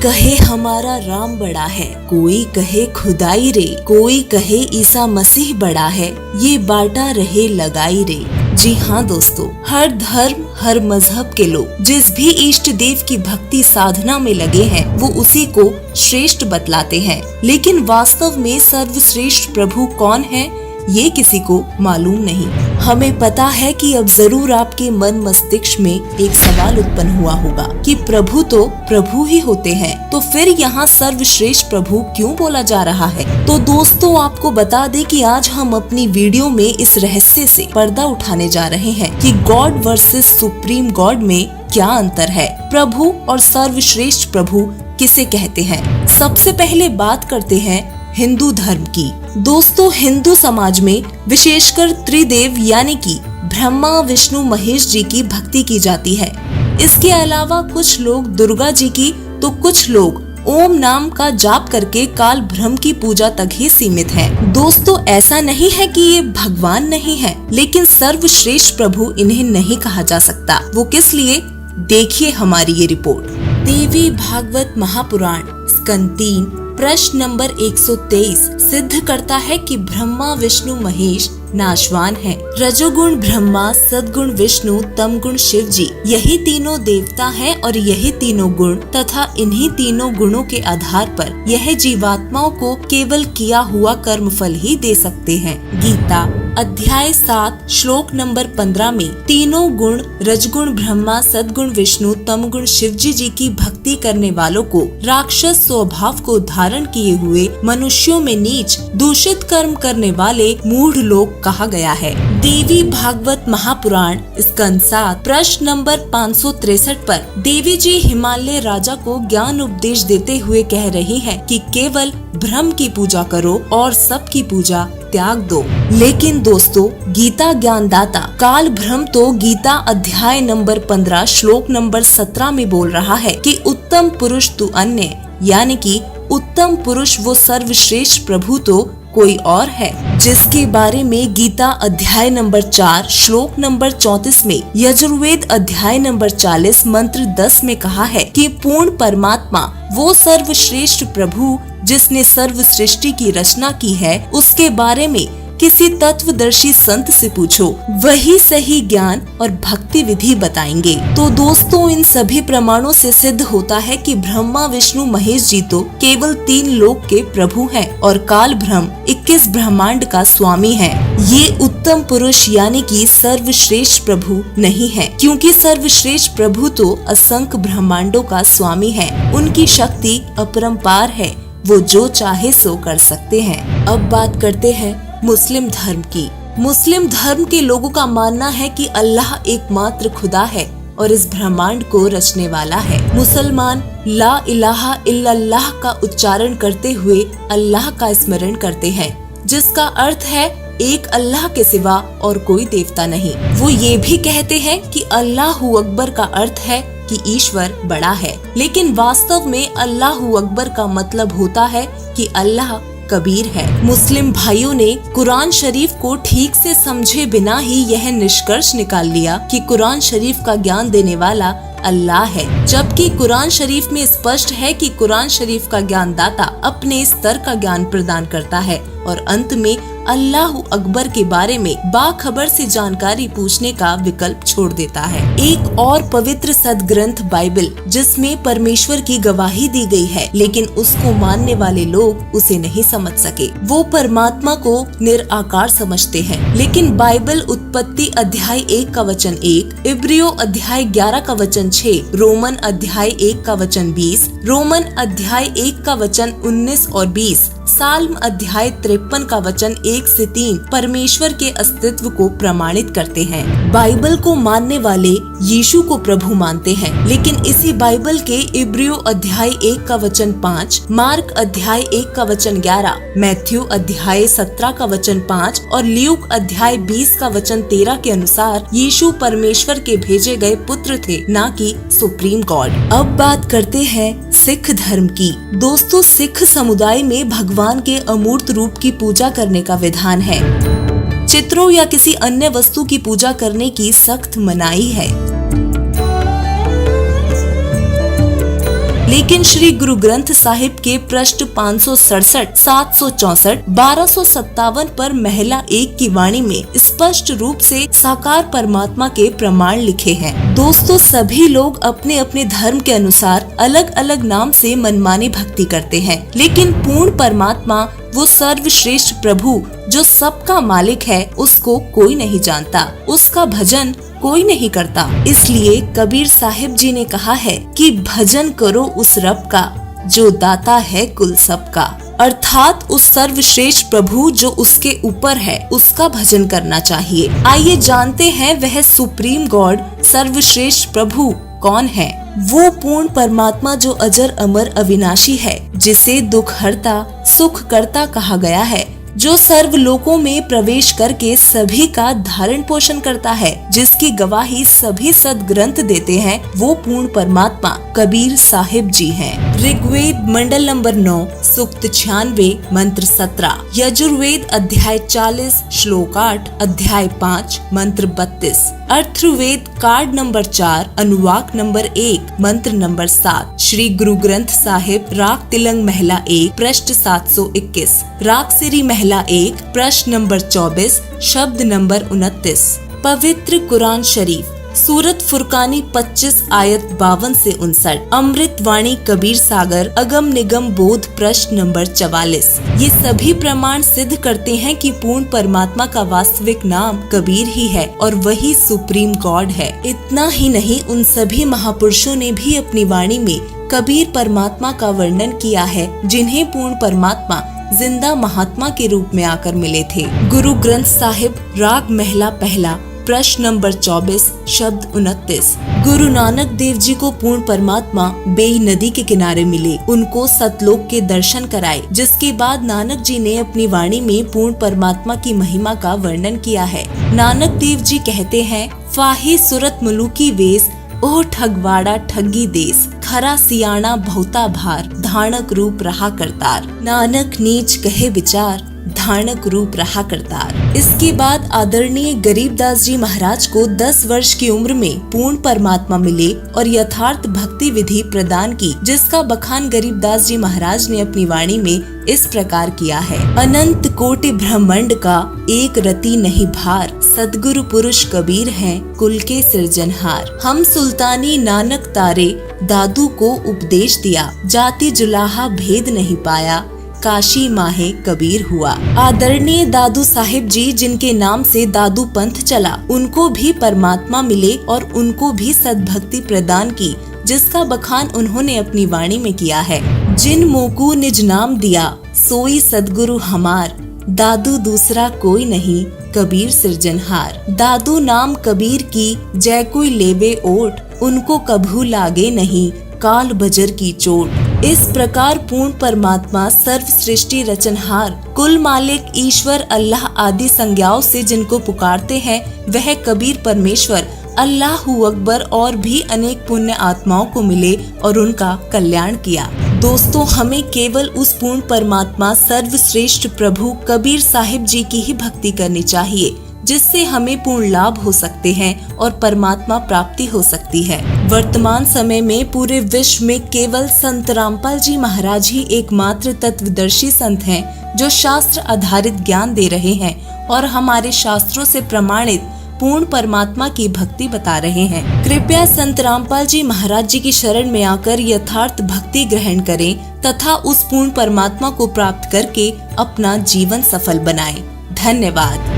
कहे हमारा राम बड़ा है, कोई कहे खुदाई रे, कोई कहे ईसा मसीह बड़ा है, ये बाटा रहे लगाई रे। जी हाँ दोस्तों, हर धर्म हर मजहब के लोग जिस भी इष्ट देव की भक्ति साधना में लगे हैं वो उसी को श्रेष्ठ बतलाते हैं, लेकिन वास्तव में सर्वश्रेष्ठ प्रभु कौन है ये किसी को मालूम नहीं। हमें पता है कि अब जरूर आपके मन मस्तिष्क में एक सवाल उत्पन्न हुआ होगा कि प्रभु तो प्रभु ही होते हैं, तो फिर यहाँ सर्वश्रेष्ठ प्रभु क्यों बोला जा रहा है। तो दोस्तों आपको बता दें कि आज हम अपनी वीडियो में इस रहस्य से पर्दा उठाने जा रहे हैं कि गॉड वर्सेस सुप्रीम गॉड में क्या अंतर है, प्रभु और सर्वश्रेष्ठ प्रभु किसे कहते हैं। सबसे पहले बात करते हैं हिंदू धर्म की। दोस्तों हिंदू समाज में विशेषकर त्रिदेव यानी कि ब्रह्मा विष्णु महेश जी की भक्ति की जाती है। इसके अलावा कुछ लोग दुर्गा जी की तो कुछ लोग ओम नाम का जाप करके काल ब्रह्म की पूजा तक ही सीमित हैं। दोस्तों ऐसा नहीं है कि ये भगवान नहीं है, लेकिन सर्वश्रेष्ठ प्रभु इन्हें नहीं कहा जा सकता। वो किस लिए, देखिए हमारी ये रिपोर्ट। देवी भागवत महापुराण स्कंद 3 प्रश्न नंबर 123 सिद्ध करता है कि ब्रह्मा विष्णु महेश नाशवान है। रजोगुण ब्रह्मा, सद्गुण विष्णु, तमगुण शिव जी, यही तीनों देवता हैं और यही तीनों गुण तथा इन्हीं तीनों गुणों के आधार पर यह जीवात्माओं को केवल किया हुआ कर्मफल ही दे सकते हैं। गीता अध्याय 7 श्लोक नंबर 15 में तीनों गुण रजगुण ब्रह्मा, सद्गुण विष्णु, तमगुण शिवजी जी की भक्ति करने वालों को राक्षस स्वभाव को धारण किए हुए मनुष्यों में नीच दूषित कर्म करने वाले मूढ़ लोग कहा गया है। देवी भागवत महापुराण स्कंद 7 प्रश्न नंबर 563 पर देवी जी हिमालय राजा को ज्ञान उपदेश देते हुए कह रही हैं कि केवल ब्रह्म की पूजा करो और सबकी पूजा त्याग दो। लेकिन दोस्तों गीता ज्ञानदाता काल ब्रह्म तो गीता अध्याय नंबर 15 श्लोक नंबर 17 में बोल रहा है कि उत्तम पुरुष तु अन्य, यानी कि उत्तम पुरुष वो सर्वश्रेष्ठ प्रभु तो कोई और है, जिसके बारे में गीता अध्याय नंबर 4 श्लोक नंबर 34 में, यजुर्वेद अध्याय नंबर 40 मंत्र 10 में कहा है कि पूर्ण परमात्मा वो सर्वश्रेष्ठ प्रभु जिसने सर्व सृष्टि की रचना की है, उसके बारे में किसी तत्वदर्शी संत से पूछो, वही सही ज्ञान और भक्ति विधि बताएंगे। तो दोस्तों इन सभी प्रमाणों से सिद्ध होता है कि ब्रह्मा विष्णु महेश जी तो केवल 3 लोक के प्रभु हैं और काल ब्रह्म 21 ब्रह्मांड का स्वामी है। ये उत्तम पुरुष यानी कि सर्वश्रेष्ठ प्रभु नहीं है, क्योंकि सर्वश्रेष्ठ प्रभु तो असंख्य ब्रह्मांडों का स्वामी है। उनकी शक्ति अपरंपार है, वो जो चाहे सो कर सकते हैं। अब बात करते हैं मुस्लिम धर्म की। मुस्लिम धर्म के लोगों का मानना है कि अल्लाह एकमात्र खुदा है और इस ब्रह्मांड को रचने वाला है। मुसलमान ला इलाहा इल्लल्लाह का उच्चारण करते हुए अल्लाह का स्मरण करते हैं, जिसका अर्थ है एक अल्लाह के सिवा और कोई देवता नहीं। वो ये भी कहते हैं कि अल्लाहु अकबर का अर्थ है कि ईश्वर बड़ा है, लेकिन वास्तव में अल्लाहु अकबर का मतलब होता है कि अल्लाह कबीर है। मुस्लिम भाइयों ने कुरान शरीफ को ठीक से समझे बिना ही यह निष्कर्ष निकाल लिया कि कुरान शरीफ का ज्ञान देने वाला अल्लाह है, जबकि कुरान शरीफ में स्पष्ट है कि कुरान शरीफ का ज्ञानदाता अपने स्तर का ज्ञान प्रदान करता है और अंत में अल्लाहु अकबर के बारे में बाखबर से जानकारी पूछने का विकल्प छोड़ देता है। एक और पवित्र सदग्रंथ बाइबल जिसमें परमेश्वर की गवाही दी गई है, लेकिन उसको मानने वाले लोग उसे नहीं समझ सके। वो परमात्मा को निराकार समझते हैं, लेकिन बाइबल उत्पत्ति अध्याय 1 का वचन 1, इब्रियो अध्याय 11 का वचन 6, रोमन अध्याय 1 का वचन 20, रोमन अध्याय 1 का वचन 19 और 20, साल्म अध्याय 53 का वचन 1 से 3 परमेश्वर के अस्तित्व को प्रमाणित करते हैं। बाइबल को मानने वाले यीशु को प्रभु मानते हैं, लेकिन इसी बाइबल के इब्रियो अध्याय 1 का वचन 5, मार्क अध्याय 1 का वचन 11, मैथ्यू अध्याय 17 का वचन 5 और ल्यूक अध्याय 20 का वचन 13 के अनुसार यीशु परमेश्वर के भेजे गए पुत्र थे, न कि सुप्रीम गॉड। अब बात करते हैं सिख धर्म की। दोस्तों सिख समुदाय में भगवान के अमूर्त रूप की पूजा करने का विधान है। चित्रों या किसी अन्य वस्तु की पूजा करने की सख्त मनाही है। लेकिन श्री गुरु ग्रंथ साहिब के पृष्ठ 567, 764, 1257 पर महिला 1 की वाणी में स्पष्ट रूप से साकार परमात्मा के प्रमाण लिखे हैं। दोस्तों, सभी लोग अपने अपने धर्म के अनुसार अलग अलग नाम से मनमानी भक्ति करते हैं, लेकिन पूर्ण परमात्मा, वो सर्वश्रेष्ठ प्रभु जो सबका मालिक है, उसको कोई नहीं जानता, उसका भजन कोई नहीं करता। इसलिए कबीर साहिब जी ने कहा है कि भजन करो उस रब का जो दाता है कुल सबका, अर्थात उस सर्वश्रेष्ठ प्रभु जो उसके ऊपर है, उसका भजन करना चाहिए। आइए जानते हैं वह सुप्रीम गॉड, सर्वश्रेष्ठ प्रभु कौन है। वो पूर्ण परमात्मा जो अजर अमर अविनाशी है, जिसे दुख हरता सुख करता कहा गया है, जो सर्व लोकों में प्रवेश करके सभी का धारण पोषण करता है, जिसकी गवाही सभी सदग्रंथ देते हैं, वो पूर्ण परमात्मा कबीर साहिब जी हैं। ऋग्वेद मंडल नंबर 9 सूक्त 96 मंत्र 17, यजुर्वेद अध्याय 40 श्लोक 8, अध्याय 5 मंत्र 32, अथर्ववेद कार्ड नंबर 4 अनुवाक नंबर 1 मंत्र नंबर 7, श्री गुरु ग्रंथ साहिब राग तिलंग महिला 1 पृष्ठ 721, राग सिरी महिला 1 प्रश्न नंबर 24 शब्द नंबर 29, पवित्र कुरान शरीफ सूरत फुरकानी 25 आयत 52 से 59, अमृत वाणी कबीर सागर अगम निगम बोध प्रश्न नंबर 44। ये सभी प्रमाण सिद्ध करते हैं कि पूर्ण परमात्मा का वास्तविक नाम कबीर ही है और वही सुप्रीम गॉड है। इतना ही नहीं, उन सभी महापुरुषों ने भी अपनी वाणी में कबीर परमात्मा का वर्णन किया है, जिन्हें पूर्ण परमात्मा जिंदा महात्मा के रूप में आकर मिले थे। गुरु ग्रंथ साहिब राग महला पहला प्रश्न नंबर 24 शब्द 29, गुरु नानक देव जी को पूर्ण परमात्मा बेई नदी के किनारे मिले, उनको सतलोक के दर्शन कराए, जिसके बाद नानक जी ने अपनी वाणी में पूर्ण परमात्मा की महिमा का वर्णन किया है। नानक देव जी कहते हैं, फाही सुरत मुलुकी वेश, ओह ठगवाड़ा ठगी देश, खरा सियाणा बहुता भार, धानक रूप रहा करतार, नानक नीच कहे विचार, धानक रूप रहा करतार। इसके बाद आदरणीय गरीबदास जी महाराज को 10 वर्ष की उम्र में पूर्ण परमात्मा मिले और यथार्थ भक्ति विधि प्रदान की, जिसका बखान गरीबदास जी महाराज ने अपनी वाणी में इस प्रकार किया है। अनंत कोटि ब्रह्मांड का एक रति नहीं भार, सदगुरु पुरुष कबीर हैं कुल के सृजनहार। हम सुल्तानी नानक तारे, दादू को उपदेश दिया, जाति जुलाहा भेद नहीं पाया, काशी माहे कबीर हुआ। आदरणीय दादू साहिब जी, जिनके नाम से दादू पंथ चला, उनको भी परमात्मा मिले और उनको भी सद्भक्ति प्रदान की, जिसका बखान उन्होंने अपनी वाणी में किया है। जिन मोकू निज नाम दिया, सोई सदगुरु हमार, दादू दूसरा कोई नहीं, कबीर सृजनहार। दादू नाम कबीर की, जय कोई लेवे ओट, उनको कभू लागे नहीं, काल बजर की चोट। इस प्रकार पूर्ण परमात्मा सर्व सृष्टि रचनहार, कुल मालिक ईश्वर अल्लाह आदि संज्ञाओं से जिनको पुकारते हैं, वह कबीर परमेश्वर अल्लाहू अकबर और भी अनेक पुण्य आत्माओं को मिले और उनका कल्याण किया। दोस्तों, हमें केवल उस पूर्ण परमात्मा सर्वश्रेष्ठ प्रभु कबीर साहिब जी की ही भक्ति करनी चाहिए, जिससे हमें पूर्ण लाभ हो सकते हैं और परमात्मा प्राप्ति हो सकती है। वर्तमान समय में पूरे विश्व में केवल संत रामपाल जी महाराज ही एकमात्र तत्वदर्शी संत हैं, जो शास्त्र आधारित ज्ञान दे रहे हैं और हमारे शास्त्रों से प्रमाणित पूर्ण परमात्मा की भक्ति बता रहे हैं। कृपया संत रामपाल जी महाराज जी की शरण में आकर यथार्थ भक्ति ग्रहण करें तथा उस पूर्ण परमात्मा को प्राप्त करके अपना जीवन सफल बनाएं। धन्यवाद।